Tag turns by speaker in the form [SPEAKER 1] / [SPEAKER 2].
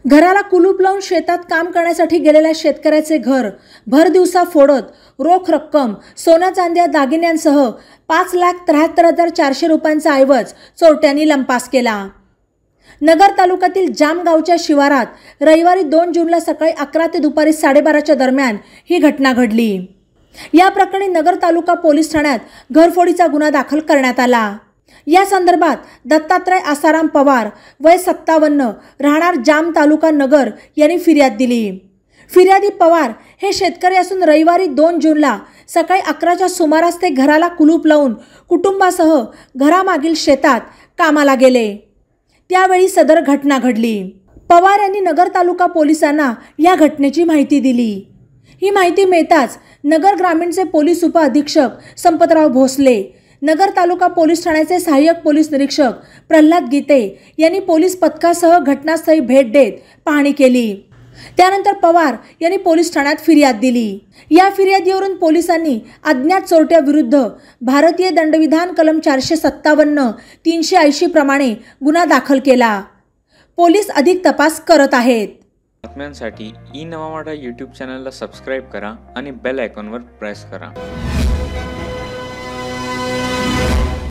[SPEAKER 1] घराला कुलूप लावून शेतात काम करण्यासाठी गेलेल्या शेतकऱ्याचे घर भर दिवसा फोडत रोख रक्कम, सोनं चांदी दागिन्यांसह 5,73,400 रुपयांचा ऐवज चोरट्यांनी लंपास केला। नगर तालुक्यातील जाम गावच्या शिवारात रविवारी 2 जूनला सकाळी 11 ते दुपारी 12:30च्या दरम्यान ही घटना घडली। या प्रकरणी नगर तालुका पोलीस ठाण्यात घरफोडीचा गुन्हा दाखल करण्यात आला। या संदर्भात दत्तात्रय आसाराम पवार वय 57 राहणार जाम तालुका नगर यांनी फिर्याद दिली। फिर्यादी पवार हे शेतकरी असून रविवारी 2 जूनला सकाळी 11च्या सुमारास ते घराला कुलूप लावून कुटुंबासह घरामागील शेतात कामाला गेले। त्यावेळी सदर घटना घडली। पवार यांनी नगर तालुका पोलिसांना या घटनेची माहिती दिली। ही माहिती मिळताच नगर ग्रामीणचे पोलीस उप अधीक्षक संपतराव भोसले, नगर तालुका पोलीस ठाण्याचे सहाय्यक पोलीस निरीक्षक प्रल्हाद गीते यांनी पोलीस पथकासह घटनास्थळी भेट देत पाहणी केली। त्यानंतर पवार यांनी पोलीस ठाण्यात फिर्याद दिली। या फिर्यादीवरून पोलिसांनी अज्ञात चोरट्याविरुद्ध भारतीय दंडविधान कलम 457, 380 प्रमाणे गुन्हा दाखल केला। पोलीस अधिक तपास करत आहेत।
[SPEAKER 2] बातम्यांसाठी ई नवा मराठा यूट्यूब चॅनलला सबस्क्राईब करा आणि बेल आयकॉनवर प्रेस करा।